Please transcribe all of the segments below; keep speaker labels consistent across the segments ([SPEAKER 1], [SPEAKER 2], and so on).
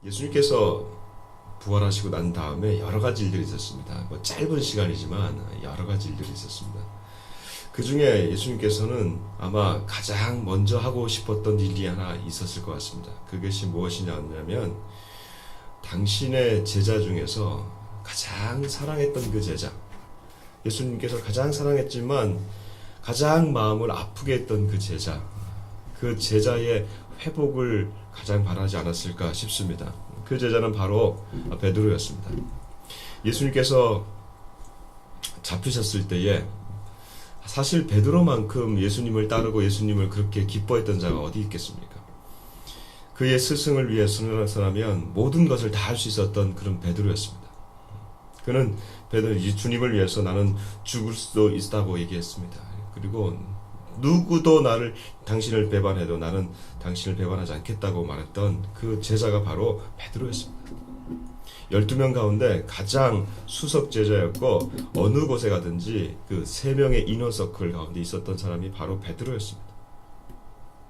[SPEAKER 1] 예수님께서 부활하시고 난 다음에 여러 가지 일들이 있었습니다. 짧은 시간이지만 여러 가지 일들이 있었습니다. 그 중에 예수님께서는 아마 가장 먼저 하고 싶었던 일이 하나 있었을 것 같습니다. 그것이 무엇이냐면 당신의 제자 중에서 가장 사랑했던 그 제자, 예수님께서 가장 사랑했지만 가장 마음을 아프게 했던 그 제자, 그 제자의 회복을 가장 바라지 않았을까 싶습니다. 그 제자는 바로 베드로였습니다. 예수님께서 잡히셨을 때에 사실 베드로만큼 예수님을 따르고 예수님을 그렇게 기뻐했던 자가 어디 있겠습니까? 그의 스승을 위해서라면 모든 것을 다 할 수 있었던 그런 베드로였습니다. 그는 주님을 위해서 나는 죽을 수도 있다고 얘기했습니다. 그리고 누구도 당신을 배반해도 나는 당신을 배반하지 않겠다고 말했던 그 제자가 바로 베드로였습니다. 12명 가운데 가장 수석 제자였고 어느 곳에 가든지 그 3명의 이너서클 가운데 있었던 사람이 바로 베드로였습니다.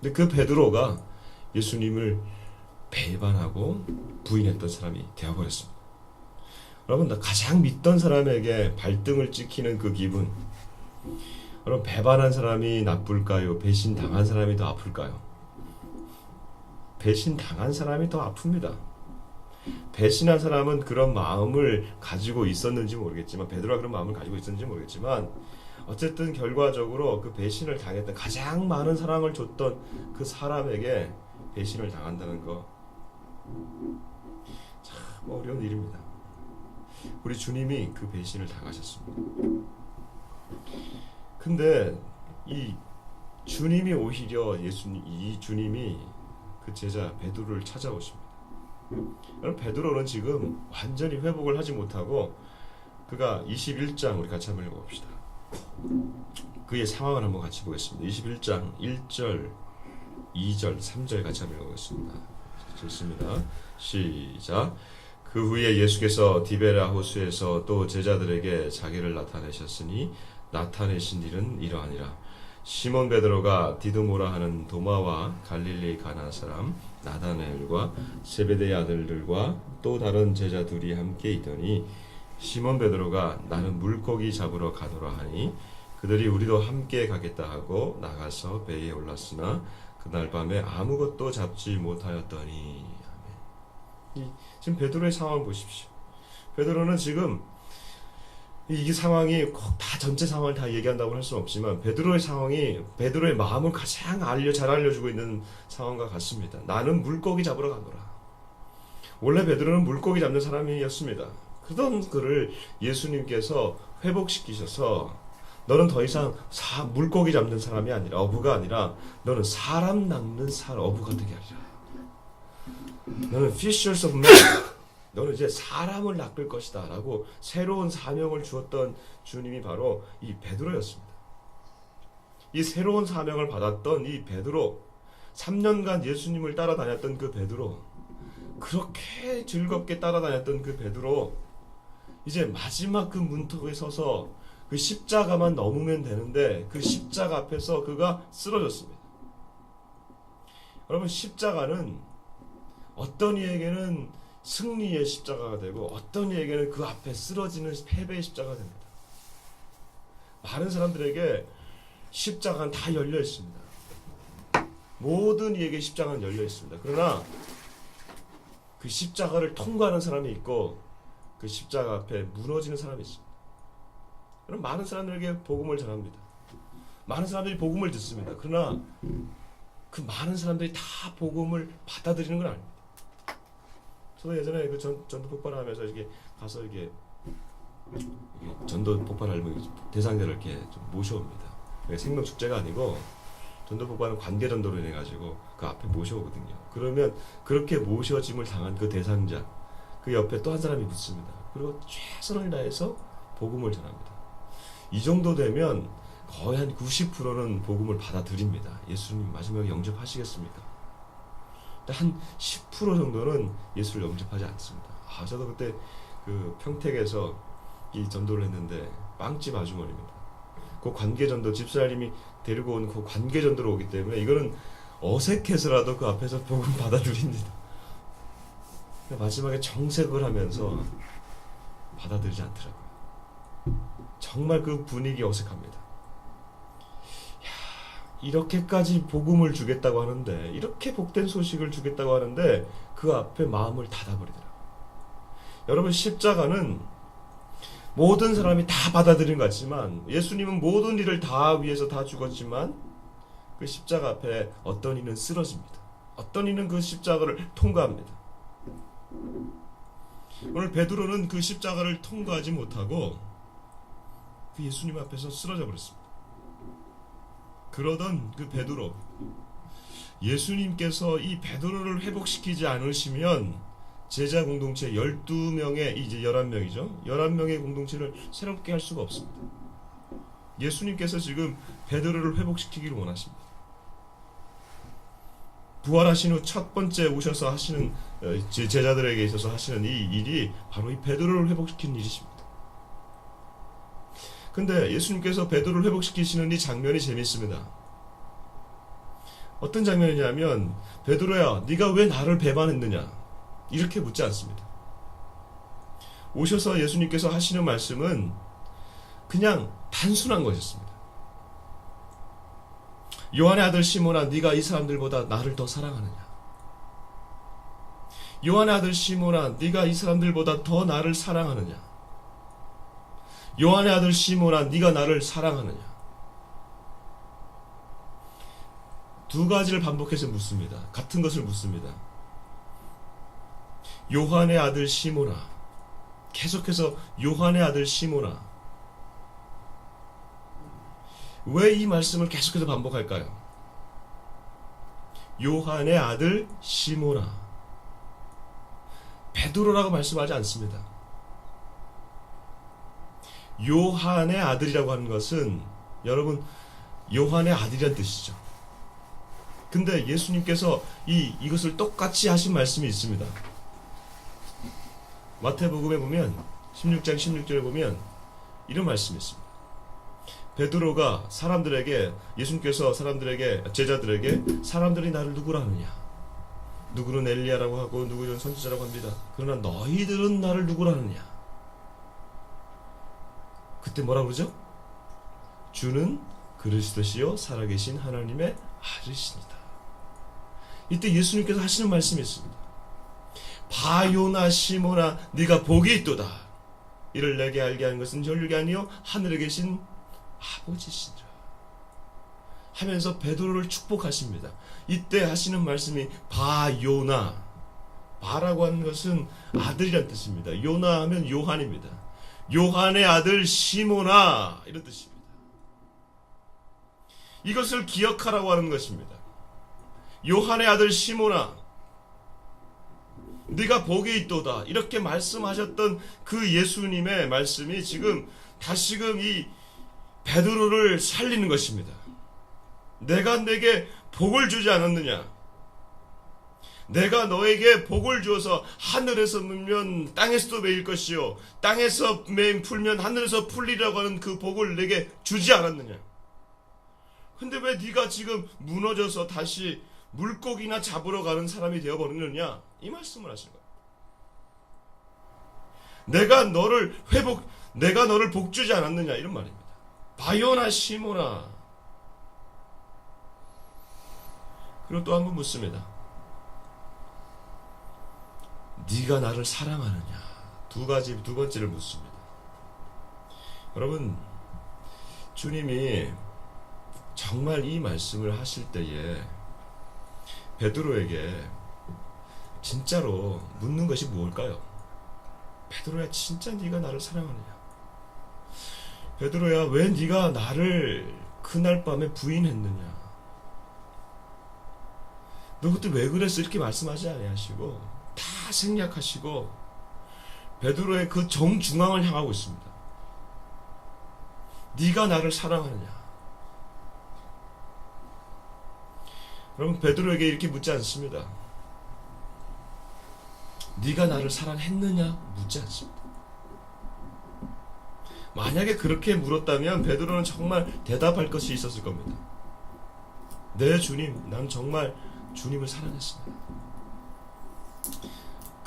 [SPEAKER 1] 근데 그 베드로가 예수님을 배반하고 부인했던 사람이 되어버렸습니다. 여러분, 가장 믿던 사람에게 발등을 찍히는 그 기분, 여러분, 배반한 사람이 나쁠까요? 배신당한 사람이 더 아플까요? 배신당한 사람이 더 아픕니다. 배신한 사람은 그런 마음을 가지고 있었는지 모르겠지만, 베드로가 그런 마음을 가지고 있었는지 모르겠지만, 어쨌든 결과적으로 그 배신을 당했던, 가장 많은 사랑을 줬던 그 사람에게 배신을 당한다는 거 참 어려운 일입니다. 우리 주님이 그 배신을 당하셨습니다. 근데 이 주님이 오히려 이 주님이 그 제자 베드로를 찾아오십니다. 여러분, 베드로는 지금 완전히 회복을 하지 못하고 그가 21장 우리 같이 한번 읽어봅시다. 그의 상황을 한번 같이 보겠습니다. 21장 1절, 2절, 3절 같이 한번 읽어보겠습니다. 좋습니다. 시작. 그 후에 예수께서 디베라 호수에서 또 제자들에게 자기를 나타내셨으니 나타내신 일은 이러하니라. 시몬 베드로가 디두모라 하는 도마와 갈릴리 가나 사람 나다나엘과 세베대의 아들들과 또 다른 제자 둘이 함께 있더니 시몬 베드로가 나는 물고기 잡으러 가노라 하니 그들이 우리도 함께 가겠다 하고 나가서 배에 올랐으나 그날 밤에 아무것도 잡지 못하였더니. 지금 베드로의 상황을 보십시오. 베드로는 지금 이 상황이 꼭 다 전체 상황을 다 얘기한다고 할 수는 없지만 베드로의 상황이 베드로의 마음을 가장 잘 알려주고 있는 상황과 같습니다. 나는 물고기 잡으러 가노라. 원래 베드로는 물고기 잡는 사람이었습니다. 그러던 그를 예수님께서 회복시키셔서 너는 더 이상 물고기 잡는 사람이 아니라 어부가 아니라 너는 사람 낚는 어부가 되게 하리라. 너는 fishers of men, 너는 이제 사람을 낚을 것이다 라고 새로운 사명을 주었던 주님이 바로 이 베드로였습니다. 이 새로운 사명을 받았던 이 베드로, 3년간 예수님을 따라다녔던 그 베드로, 그렇게 즐겁게 따라다녔던 그 베드로, 이제 마지막 그 문턱에 서서 그 십자가만 넘으면 되는데 그 십자가 앞에서 그가 쓰러졌습니다. 여러분, 십자가는 어떤 이에게는 승리의 십자가가 되고 어떤 이에게는 그 앞에 쓰러지는 패배의 십자가가 됩니다. 많은 사람들에게 십자가는 다 열려 있습니다. 모든 이에게 십자가는 열려 있습니다. 그러나 그 십자가를 통과하는 사람이 있고 그 십자가 앞에 무너지는 사람이 있습니다. 그럼 많은 사람들에게 복음을 전합니다. 많은 사람들이 복음을 듣습니다. 그러나 그 많은 사람들이 다 복음을 받아들이는 건 아닙니다. 저도 예전에 그 전도 폭발하면서 이렇게 가서 이게 전도 폭발하려면 대상자를 이렇게 좀 모셔옵니다. 생명 축제가 아니고 전도 폭발은 관계 전도로 인해 가지고 그 앞에 모셔오거든요. 그러면 그렇게 모셔짐을 당한 그 대상자, 그 옆에 또 한 사람이 붙습니다. 그리고 최선을 다해서 복음을 전합니다. 이 정도 되면 거의 한 90%는 복음을 받아들입니다. 예수님 마지막에 영접하시겠습니까? 한 10% 정도는 예수를 영접하지 않습니다. 저도 그때 그 평택에서 이 전도를 했는데 빵집 아주머니입니다. 그 관계전도 집사님이 데리고 온 그 관계전도로 오기 때문에 이거는 어색해서라도 그 앞에서 복음 받아들입니다. 마지막에 정색을 하면서 받아들이지 않더라고요. 정말 그 분위기 어색합니다. 이렇게까지 복음을 주겠다고 하는데, 이렇게 복된 소식을 주겠다고 하는데 그 앞에 마음을 닫아버리더라고요. 여러분, 십자가는 모든 사람이 다 받아들인 것 같지만, 예수님은 모든 일을 다 위해서 다 죽었지만 그 십자가 앞에 어떤 이는 쓰러집니다. 어떤 이는 그 십자가를 통과합니다. 오늘 베드로는 그 십자가를 통과하지 못하고 그 예수님 앞에서 쓰러져 버렸습니다. 그러던 그 베드로, 예수님께서 이 베드로를 회복시키지 않으시면 제자 공동체 12명의, 이제 11명이죠. 11명의 공동체를 새롭게 할 수가 없습니다. 예수님께서 지금 베드로를 회복시키기를 원하십니다. 부활하신 후 첫 번째 오셔서 하시는, 제자들에게 있어서 하시는 이 일이 바로 이 베드로를 회복시키는 일이십니다. 근데 예수님께서 베드로를 회복시키시는 이 장면이 재밌습니다. 어떤 장면이냐면, 베드로야, 네가 왜 나를 배반했느냐? 이렇게 묻지 않습니다. 오셔서 예수님께서 하시는 말씀은 그냥 단순한 것이었습니다. 요한의 아들 시몬아, 네가 이 사람들보다 나를 더 사랑하느냐? 요한의 아들 시몬아, 네가 이 사람들보다 더 나를 사랑하느냐? 요한의 아들 시몬아, 네가 나를 사랑하느냐? 두 가지를 반복해서 묻습니다. 같은 것을 묻습니다. 요한의 아들 시몬아, 계속해서 요한의 아들 시몬아. 왜 이 말씀을 계속해서 반복할까요? 요한의 아들 시몬아. 베드로라고 말씀하지 않습니다. 요한의 아들이라고 하는 것은, 여러분, 요한의 아들이란 뜻이죠. 근데 예수님께서 이것을 똑같이 하신 말씀이 있습니다. 마태복음에 보면 16장 16절에 보면 이런 말씀이 있습니다. 베드로가 사람들에게, 예수님께서 사람들에게, 제자들에게 사람들이 나를 누구라 하느냐? 누구는 엘리야라고 하고 누구는 선지자라고 합니다. 그러나 너희들은 나를 누구라 하느냐? 그때 뭐라 그러죠? 주는 그리스도시요 살아계신 하나님의 아들이시니다. 이때 예수님께서 하시는 말씀이 있습니다. 바요나 시몬아, 네가 복이 있도다. 이를 내게 알게 하는 것은 혈육이 아니요 하늘에 계신 아버지시니라 하면서 베드로를 축복하십니다. 이때 하시는 말씀이 바요나, 바라고 하는 것은 아들이란 뜻입니다. 요나 하면 요한입니다. 요한의 아들 시몬아, 이런 뜻입니다. 이것을 기억하라고 하는 것입니다. 요한의 아들 시몬아, 네가 복이 있도다. 이렇게 말씀하셨던 그 예수님의 말씀이 지금 다시금 이 베드로를 살리는 것입니다. 내가 내게 복을 주지 않았느냐? 내가 너에게 복을 주어서 하늘에서 물면 땅에서도 매일 것이요 땅에서 풀면 하늘에서 풀리라고 하는 그 복을 내게 주지 않았느냐? 근데 왜 네가 지금 무너져서 다시 물고기나 잡으러 가는 사람이 되어버리느냐? 이 말씀을 하시는 거예요. 내가 너를 복 주지 않았느냐? 이런 말입니다. 바요나 시모나. 그리고 또 한 번 묻습니다. 네가 나를 사랑하느냐? 두 번째를 묻습니다. 여러분, 주님이 정말 이 말씀을 하실 때에 베드로에게 진짜로 묻는 것이 무엇일까요? 베드로야, 진짜 네가 나를 사랑하느냐? 베드로야, 왜 네가 나를 그날 밤에 부인했느냐? 너 그때 왜 그랬어? 이렇게 말씀하지 아니하시고 다 생략하시고 베드로의 그 정중앙을 향하고 있습니다. 네가 나를 사랑하느냐? 여러분, 베드로에게 이렇게 묻지 않습니다. 네가 나를 사랑했느냐? 묻지 않습니다. 만약에 그렇게 물었다면 베드로는 정말 대답할 것이 있었을 겁니다. 네, 주님, 난 정말 주님을 사랑했습니다.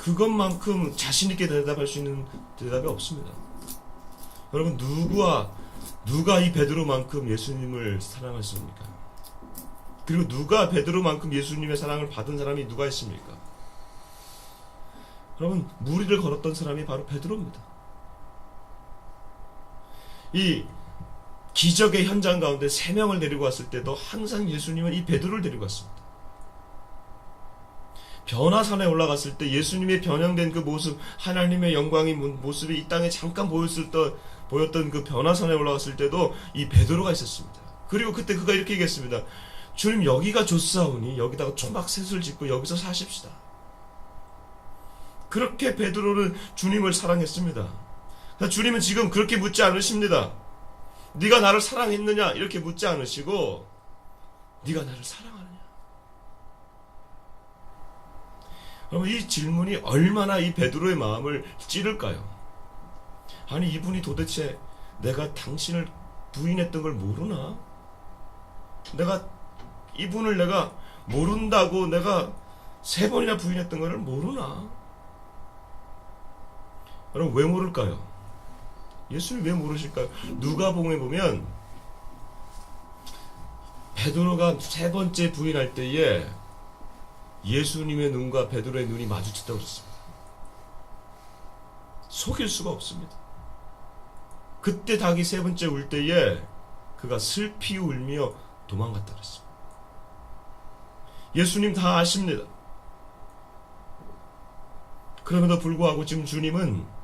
[SPEAKER 1] 그것만큼 자신 있게 대답할 수 있는 대답이 없습니다. 여러분, 누가 이 베드로만큼 예수님을 사랑했습니까? 그리고 누가 베드로만큼 예수님의 사랑을 받은 사람이 누가 있습니까? 여러분, 무리를 걸었던 사람이 바로 베드로입니다. 이 기적의 현장 가운데 3명을 데리고 왔을 때도 항상 예수님은 이 베드로를 데리고 왔습니다. 변화산에 올라갔을 때 예수님의 변형된 그 모습, 하나님의 영광의 모습이 이 땅에 잠깐 보였던 그 변화산에 올라갔을 때도 이 베드로가 있었습니다. 그리고 그때 그가 이렇게 얘기했습니다. 주님, 여기가 좋사오니 여기다가 초막셋을 짓고 여기서 사십시다. 그렇게 베드로는 주님을 사랑했습니다. 주님은 지금 그렇게 묻지 않으십니다. 네가 나를 사랑했느냐 이렇게 묻지 않으시고 네가 나를 사랑하느냐. 여러분, 이 질문이 얼마나 이 베드로의 마음을 찌를까요? 아니, 이분이 도대체 내가 당신을 부인했던 걸 모르나? 이분을 내가 모른다고 내가 3번이나 부인했던 걸 모르나? 여러분, 왜 모를까요? 예수님 왜 모르실까요? 누가복음에 보면 베드로가 3번째 부인할 때에 예수님의 눈과 베드로의 눈이 마주쳤다고 그랬습니다. 속일 수가 없습니다. 그때 닭이 3번째 울 때에 그가 슬피 울며 도망갔다 그랬습니다. 예수님 다 아십니다. 그럼에도 불구하고 지금 주님은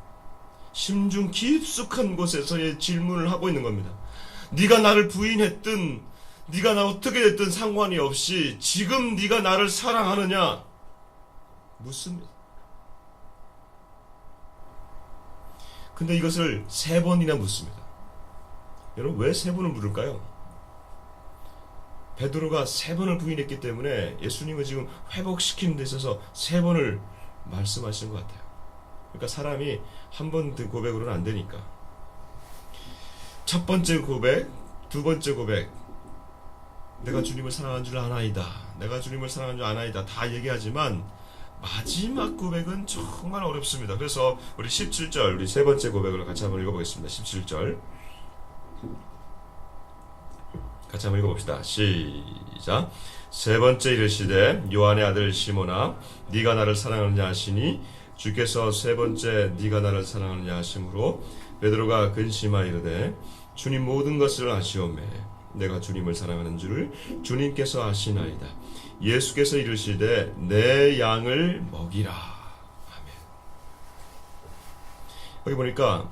[SPEAKER 1] 심중 깊숙한 곳에서의 질문을 하고 있는 겁니다. 네가 나를 부인했든 네가 나 어떻게 됐든 상관이 없이 지금 네가 나를 사랑하느냐 묻습니다. 근데 이것을 3번이나 묻습니다. 여러분, 왜 3번을 물을까요? 베드로가 3번을 부인했기 때문에 예수님은 지금 회복시키는 데 있어서 3번을 말씀하시는 것 같아요. 그러니까 사람이 한 번 고백으로는 안 되니까. 첫 번째 고백, 두 번째 고백, 내가 주님을 사랑한 줄 아나이다, 내가 주님을 사랑한 줄 아나이다 다 얘기하지만 마지막 고백은 정말 어렵습니다. 그래서 우리 17절, 우리 3번째 고백을 같이 한번 읽어보겠습니다. 17절 같이 한번 읽어봅시다. 시작. 3번째 이르시되 요한의 아들 시몬아, 네가 나를 사랑하느냐 하시니 주께서 3번째 네가 나를 사랑하느냐 하심으로 베드로가 근심하여 이르되 주님, 모든 것을 아시오매 내가 주님을 사랑하는 줄을 주님께서 아시나이다. 예수께서 이르시되 내 양을 먹이라. 아멘. 여기 보니까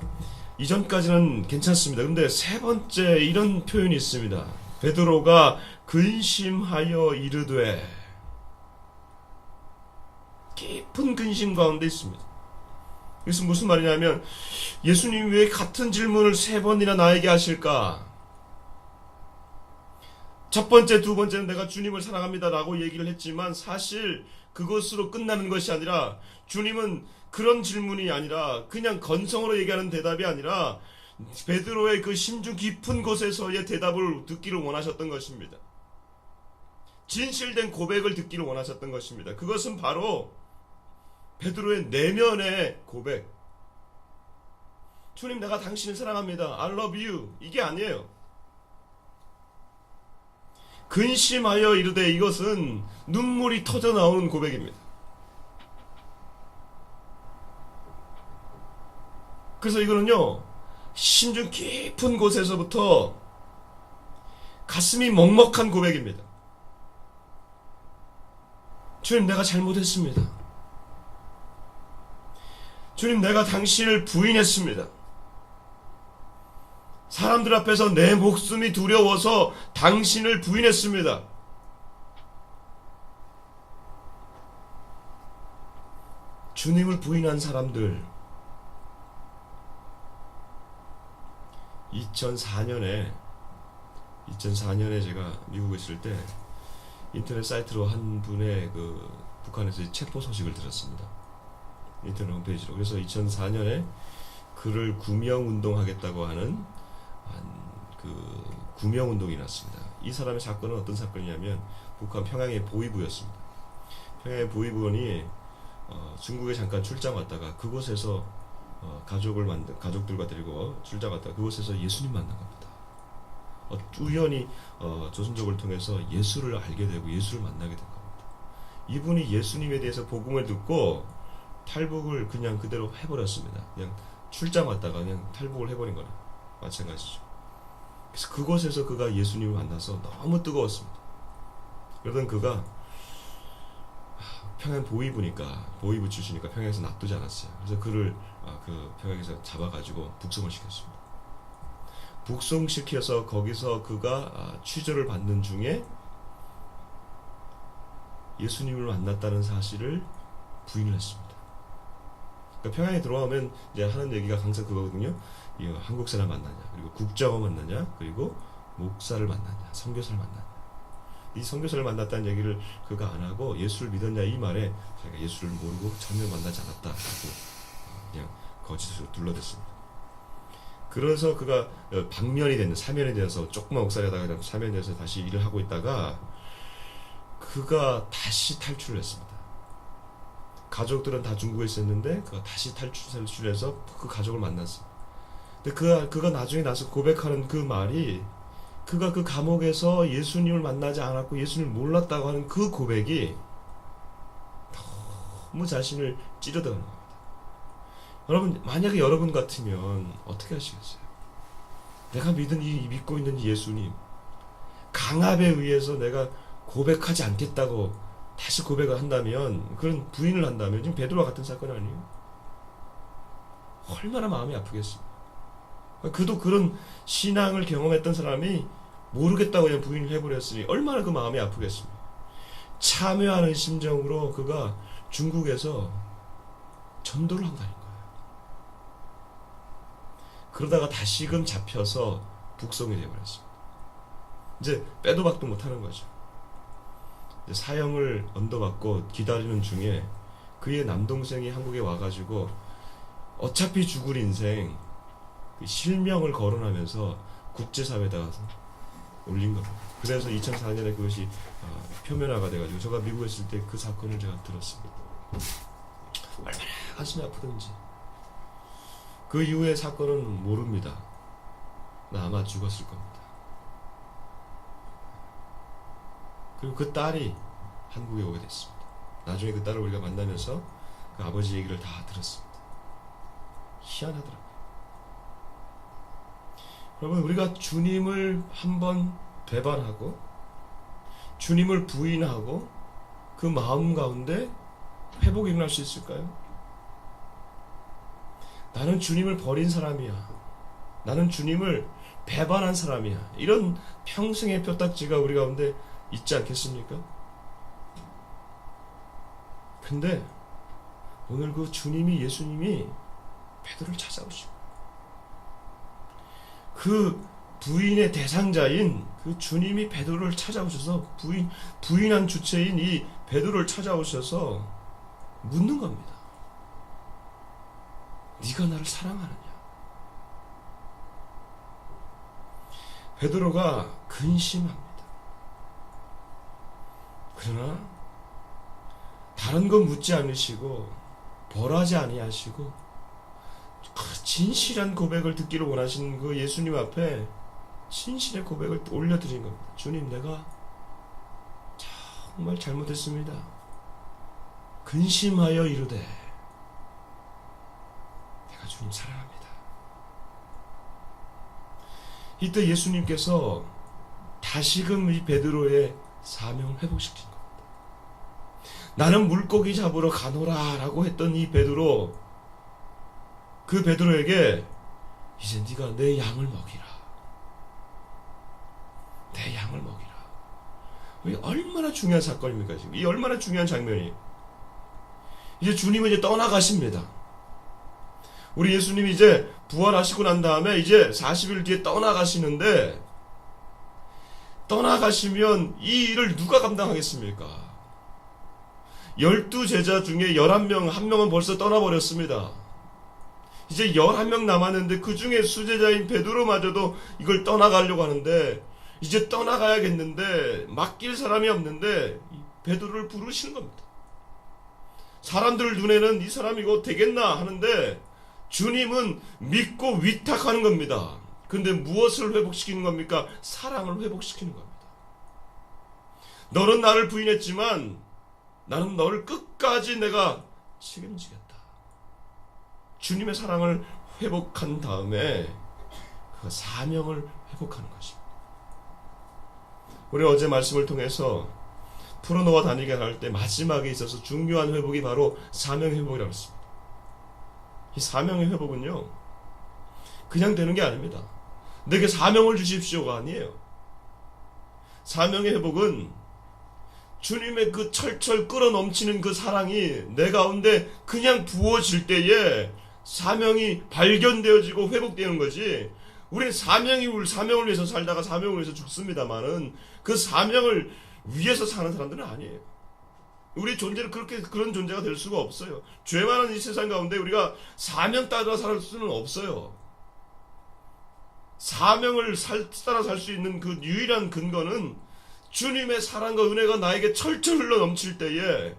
[SPEAKER 1] 이전까지는 괜찮습니다. 근데 3번째 이런 표현이 있습니다. 베드로가 근심하여 이르되, 깊은 근심 가운데 있습니다. 이것은 무슨 말이냐면 예수님이 왜 같은 질문을 3번이나 나에게 하실까? 첫 번째, 두 번째는 내가 주님을 사랑합니다 라고 얘기를 했지만 사실 그것으로 끝나는 것이 아니라 주님은 그런 질문이 아니라 그냥 건성으로 얘기하는 대답이 아니라 베드로의 그 심중 깊은 곳에서의 대답을 듣기를 원하셨던 것입니다. 진실된 고백을 듣기를 원하셨던 것입니다. 그것은 바로 베드로의 내면의 고백. 주님, 내가 당신을 사랑합니다. I love you. 이게 아니에요. 근심하여 이르되, 이것은 눈물이 터져 나오는 고백입니다. 그래서 이거는요, 심중 깊은 곳에서부터 가슴이 먹먹한 고백입니다. 주님, 내가 잘못했습니다. 주님, 내가 당신을 부인했습니다. 사람들 앞에서 내 목숨이 두려워서 당신을 부인했습니다. 주님을 부인한 사람들, 2004년에 제가 미국에 있을 때 인터넷 사이트로 한 분의 그 북한에서 체포 소식을 들었습니다. 인터넷 홈페이지로. 그래서 2004년에 그를 구명운동하겠다고 하는 그 구명운동이 났습니다. 이 사람의 사건은 어떤 사건이냐면 북한 평양의 보위부였습니다. 평양의 보위부원이 중국에 잠깐 출장 왔다가 그곳에서 가족들과 데리고 출장 왔다가 그곳에서 예수님 만난 겁니다. 우연히 조선족을 통해서 예수를 알게 되고 예수를 만나게 된 겁니다. 이분이 예수님에 대해서 복음을 듣고 탈북을 그냥 그대로 해버렸습니다. 그냥 출장 왔다가 그냥 탈북을 해버린 거나 마찬가지죠. 그래서 그곳에서 그가 예수님을 만나서 너무 뜨거웠습니다. 그러던 그가 평양 보위부 출신이니까 평양에서 놔두지 않았어요. 그래서 그를 그 평양에서 잡아가지고 북송을 시켰습니다. 북송시켜서 거기서 그가 취조를 받는 중에 예수님을 만났다는 사실을 부인을 했습니다. 그러니까 평양에 들어오면 이제 하는 얘기가 항상 그거거든요. 한국 사람 만나냐, 그리고 국장을 만나냐, 그리고 목사를 만나냐, 선교사를 만나냐. 이 선교사를 만났다는 얘기를 그가 안 하고 예수를 믿었냐 이 말에 자기가 예수를 모르고 전혀 만나지 않았다라고 그냥 거짓으로 둘러댔습니다. 그래서 그가 사면이 되어서 조그만 목사에다가 사면이 돼서 다시 일을 하고 있다가 그가 다시 탈출을 했습니다. 가족들은 다 중국에 있었는데 그가 다시 탈출해서 그 가족을 만났습니다. 근데 그가 나중에 나서 고백하는 그 말이 그가 그 감옥에서 예수님을 만나지 않았고 예수님을 몰랐다고 하는 그 고백이 너무 자신을 찌르다는 겁니다. 여러분, 만약에 여러분 같으면 어떻게 하시겠어요? 내가 믿고 있는 이 예수님, 강압에 의해서 내가 고백하지 않겠다고 다시 고백을 한다면, 그런 부인을 한다면, 지금 베드로와 같은 사건 아니에요? 얼마나 마음이 아프겠습니까? 그도 그런 신앙을 경험했던 사람이 모르겠다고 그냥 부인을 해버렸으니 얼마나 그 마음이 아프겠습니까? 참여하는 심정으로 그가 중국에서 전도를 한다는 거예요. 그러다가 다시금 잡혀서 북송이 되어버렸습니다. 이제 빼도 박도 못하는 거죠. 이제 사형을 언도받고 기다리는 중에 그의 남동생이 한국에 와가지고 어차피 죽을 인생 실명을 거론하면서 국제사회에다가 올린 겁니다. 그래서 2004년에 그것이 표면화가 돼가지고 제가 미국에 있을 때 그 사건을 제가 들었습니다. 얼마나 가슴이 아프던지. 그 이후의 사건은 모릅니다. 나 아마 죽었을 겁니다. 그리고 그 딸이 한국에 오게 됐습니다. 나중에 그 딸을 우리가 만나면서 그 아버지 얘기를 다 들었습니다. 희한하더라고요. 여러분, 우리가 주님을 한번 배반하고 주님을 부인하고 그 마음 가운데 회복이 일어날 수 있을까요? 나는 주님을 버린 사람이야. 나는 주님을 배반한 사람이야. 이런 평생의 뼈딱지가 우리 가운데 있지 않겠습니까? 근데 오늘 그 예수님이 베드로를 찾아오시고 그 부인의 대상자인 그 주님이 베드로를 찾아오셔서 부인한 주체인 이 베드로를 찾아오셔서 묻는 겁니다. 네가 나를 사랑하느냐? 베드로가 근심합니다. 그러나 다른 거 묻지 않으시고 벌하지 아니하시고 진실한 고백을 듣기를 원하시는 그 예수님 앞에 진실의 고백을 올려드린 겁니다. 주님, 내가 정말 잘못했습니다. 근심하여 이르되 내가 주님 사랑합니다. 이때 예수님께서 다시금 이 베드로의 사명을 회복시킨 겁니다. 나는 물고기 잡으러 가노라 라고 했던 이 베드로, 그 베드로에게 이제 네가 내 양을 먹이라. 내 양을 먹이라. 이게 얼마나 중요한 사건입니까? 지금 이 얼마나 중요한 장면이. 이제 주님은 이제 떠나가십니다. 우리 예수님이 이제 부활하시고 난 다음에 이제 40일 뒤에 떠나가시는데, 떠나가시면 이 일을 누가 감당하겠습니까? 12제자 중에 11명, 한 명은 벌써 떠나버렸습니다. 이제 11명 남았는데 그 중에 수제자인 베드로마저도 이걸 떠나가려고 하는데, 이제 떠나가야겠는데 맡길 사람이 없는데 베드로를 부르시는 겁니다. 사람들 눈에는 이 사람 이거 되겠나 하는데 주님은 믿고 위탁하는 겁니다. 근데 무엇을 회복시키는 겁니까? 사랑을 회복시키는 겁니다. 너는 나를 부인했지만 나는 너를 끝까지 내가 책임지겠다. 주님의 사랑을 회복한 다음에 그 사명을 회복하는 것입니다. 우리 어제 말씀을 통해서 풀어놓아 다니게 할 때 마지막에 있어서 중요한 회복이 바로 사명 회복이라고 했습니다. 이 사명의 회복은요, 그냥 되는 게 아닙니다. 내게 사명을 주십시오가 아니에요. 사명의 회복은 주님의 그 철철 끌어넘치는 그 사랑이 내 가운데 그냥 부어질 때에 사명이 발견되어지고 회복되는 거지. 우리는 사명을 위해서 살다가 사명을 위해서 죽습니다만은 그 사명을 위해서 사는 사람들은 아니에요. 우리 존재는 그런 존재가 될 수가 없어요. 죄 많은 이 세상 가운데 우리가 사명 따라 살 수는 없어요. 사명을 따라 살 수 있는 그 유일한 근거는 주님의 사랑과 은혜가 나에게 철철 흘러 넘칠 때에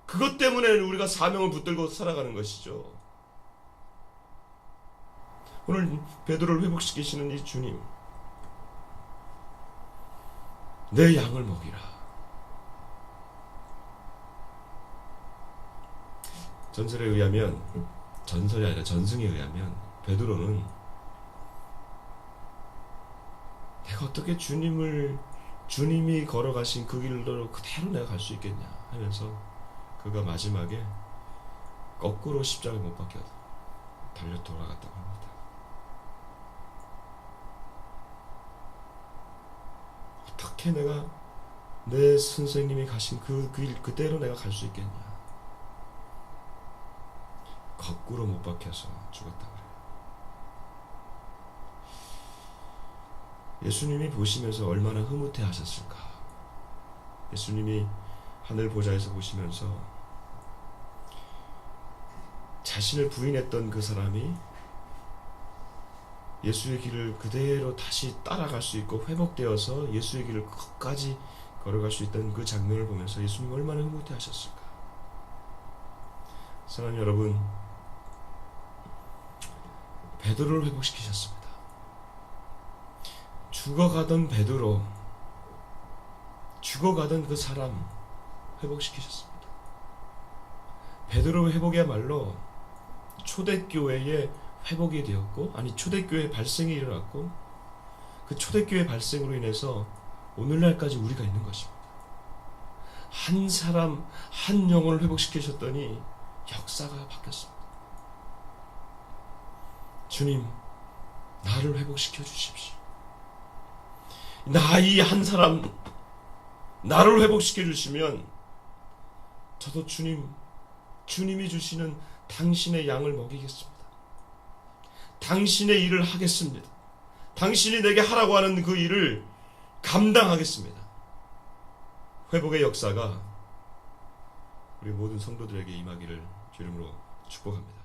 [SPEAKER 1] 그것 때문에 우리가 사명을 붙들고 살아가는 것이죠. 오늘 베드로를 회복시키시는 이 주님, 내 양을 먹이라. 전설에 의하면, 전설이 아니라 전승에 의하면 베드로는 내가 어떻게 주님이 걸어가신 그 길로 그대로 내가 갈 수 있겠냐 하면서 그가 마지막에 거꾸로 십자가에 못 박혀 달려 돌아갔다고 합니다. 어떻게 내가 내 선생님이 가신 그 길 그대로 내가 갈 수 있겠냐. 거꾸로 못 박혀서 죽었다 그래요. 예수님이 보시면서 얼마나 흐뭇해 하셨을까. 예수님이 하늘 보좌에서 보시면서 자신을 부인했던 그 사람이 예수의 길을 그대로 다시 따라갈 수 있고 회복되어서 예수의 길을 끝까지 걸어갈 수 있다는 그 장면을 보면서 예수님이 얼마나 흐뭇해 하셨을까. 사랑하는 여러분, 베드로를 회복시키셨습니다. 죽어가던 베드로, 죽어가던 그 사람 회복시키셨습니다. 베드로 회복이야말로 초대교회의 회복이 되었고, 아니 초대교회 발생이 일어났고, 그 초대교회 발생으로 인해서 오늘날까지 우리가 있는 것입니다. 한 사람 한 영혼을 회복시키셨더니 역사가 바뀌었습니다. 주님, 나를 회복시켜 주십시오. 나 이 한 사람 나를 회복시켜 주시면 저도 주님이 주시는 당신의 양을 먹이겠습니다. 당신의 일을 하겠습니다. 당신이 내게 하라고 하는 그 일을 감당하겠습니다. 회복의 역사가 우리 모든 성도들에게 임하기를 주 이름으로 축복합니다.